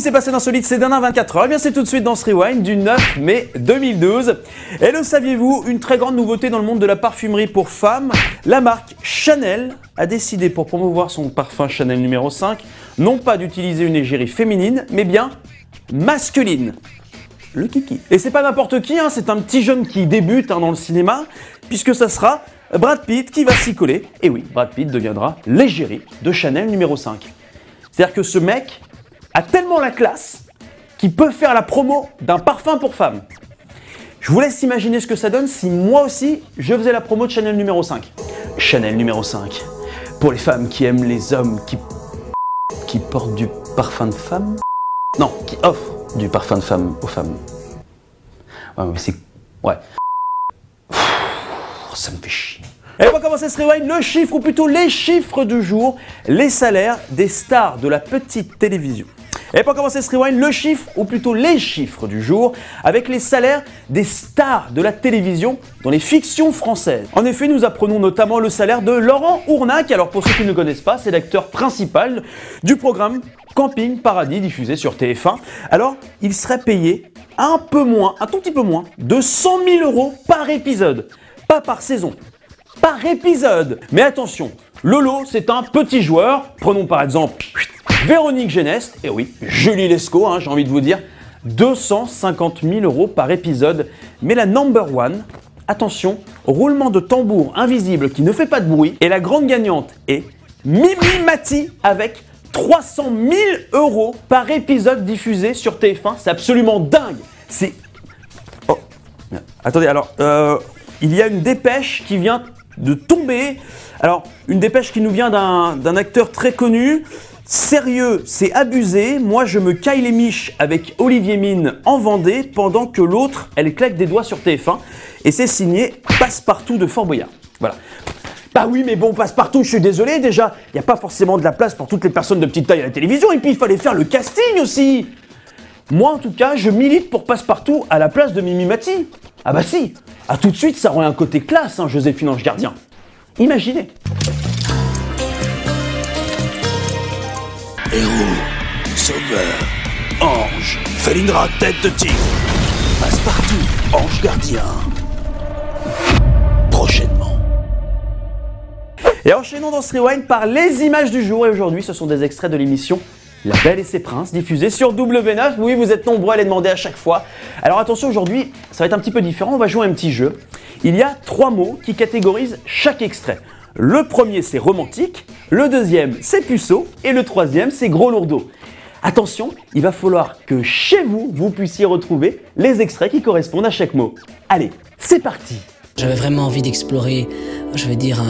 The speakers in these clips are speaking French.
s'est passé d'insolite ces dernières 24 heures? Eh bien, c'est tout de suite dans ce Rewind du 9 mai 2012. Et le saviez-vous, une très grande nouveauté dans le monde de la parfumerie pour femmes, la marque Chanel a décidé pour promouvoir son parfum Chanel numéro 5, non pas d'utiliser une égérie féminine, mais bien masculine. Le kiki. Et c'est pas n'importe qui, hein, c'est un petit jeune qui débute dans le cinéma, puisque ça sera Brad Pitt qui va s'y coller. Et oui, Brad Pitt deviendra l'égérie de Chanel numéro 5. C'est-à-dire que ce mec a tellement la classe qu'il peut faire la promo d'un parfum pour femmes. Je vous laisse imaginer ce que ça donne si moi aussi je faisais la promo de Chanel numéro 5. Chanel numéro 5. Pour les femmes qui aiment les hommes qui portent du parfum de femme. Non, qui offrent du parfum de femme aux femmes. Ouais, mais c'est... Ouais. Ça me fait chier. Et on va commencer ce rewind, le chiffre, ou plutôt les chiffres du jour, les salaires des stars de la petite télévision. Et pour commencer ce rewind, le chiffre, ou plutôt les chiffres du jour, avec les salaires des stars de la télévision dans les fictions françaises. En effet, nous apprenons notamment le salaire de Laurent Ournac. Alors pour ceux qui ne connaissent pas, c'est l'acteur principal du programme Camping Paradis diffusé sur TF1. Alors, il serait payé un peu moins, un tout petit peu moins, de 100 000 € par épisode. Pas par saison, par épisode. Mais attention, Lolo, c'est un petit joueur. Prenons par exemple Véronique Geneste, et oui, Julie Lescaut, hein, j'ai envie de vous dire, 250 000 € par épisode. Mais la number one, attention, roulement de tambour invisible qui ne fait pas de bruit. Et la grande gagnante est Mimi Mati avec 300 000 € par épisode diffusé sur TF1. C'est absolument dingue. C'est... Oh, attendez, alors... il y a une dépêche qui vient de tomber. Alors, une dépêche qui nous vient d'un acteur très connu. Sérieux, c'est abusé. Moi, je me caille les miches avec Olivier Mine en Vendée pendant que l'autre, elle claque des doigts sur TF1. Et c'est signé Passepartout de Fort Boyard. Voilà. Bah oui, mais bon, Passepartout, je suis désolé. Déjà, il n'y a pas forcément de la place pour toutes les personnes de petite taille à la télévision. Et puis, il fallait faire le casting aussi. Moi, en tout cas, je milite pour Passepartout à la place de Mimi Mati. Ah bah si. Ah, tout de suite, ça aurait un côté classe, hein, Joséphine Ange Gardien. Imaginez. Héros, sauveur, ange, Félindra, tête de tigre, Passepartout, ange gardien. Prochainement. Et enchaînons dans ce rewind par les images du jour. Et aujourd'hui, ce sont des extraits de l'émission La Belle et ses Princes, diffusée sur W9. Oui, vous êtes nombreux à les demander à chaque fois. Alors attention, aujourd'hui, ça va être un petit peu différent. On va jouer à un petit jeu. Il y a 3 mots qui catégorisent chaque extrait. Le premier, c'est romantique. Le deuxième, c'est puceau. Et le troisième, c'est gros lourdeau. Attention, il va falloir que chez vous, vous puissiez retrouver les extraits qui correspondent à chaque mot. Allez, c'est parti. J'avais vraiment envie d'explorer, je veux dire,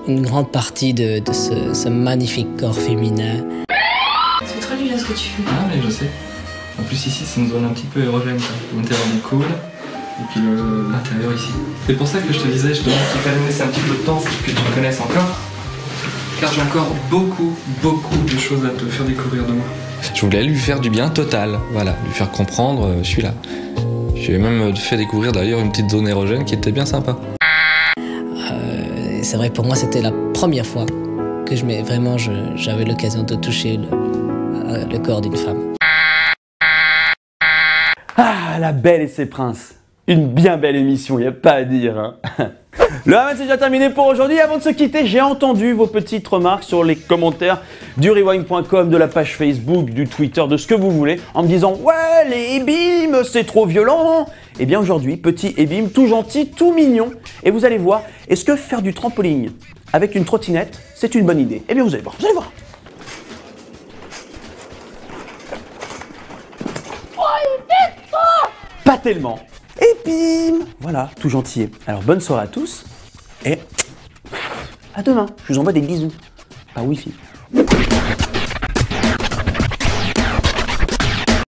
une grande partie de ce magnifique corps féminin. C'est très bien ce que tu fais. Ah mais je sais. En plus ici c'est une zone un petit peu érogène. L'intérieur du coude et puis l'intérieur ici. C'est pour ça que je te disais justement qu'il fallait me laisser un petit peu de temps pour que tu me connaisses encore. Car j'ai encore beaucoup de choses à te faire découvrir de moi. Je voulais lui faire du bien total, voilà, lui faire comprendre, je suis là. J'ai même fait découvrir d'ailleurs une petite zone érogène qui était bien sympa. C'est vrai, pour moi c'était la première fois que j'avais l'occasion de toucher le corps d'une femme. Ah, La Belle et ses Princes. Une bien belle émission, il n'y a pas à dire. Hein. Le Rewind, c'est déjà terminé pour aujourd'hui. Avant de se quitter, j'ai entendu vos petites remarques sur les commentaires du rewind.com, de la page Facebook, du Twitter, de ce que vous voulez, en me disant « Ouais, les ébim, c'est trop violent !» Eh bien aujourd'hui, petit ébim, tout gentil, tout mignon. Et vous allez voir, est-ce que faire du trampoline avec une trottinette, c'est une bonne idée? Eh bien vous allez voir, vous allez voir. Pas tellement. Et bim! Voilà, tout gentil. Alors bonne soirée à tous et à demain. Je vous envoie des bisous. Par Wi-Fi.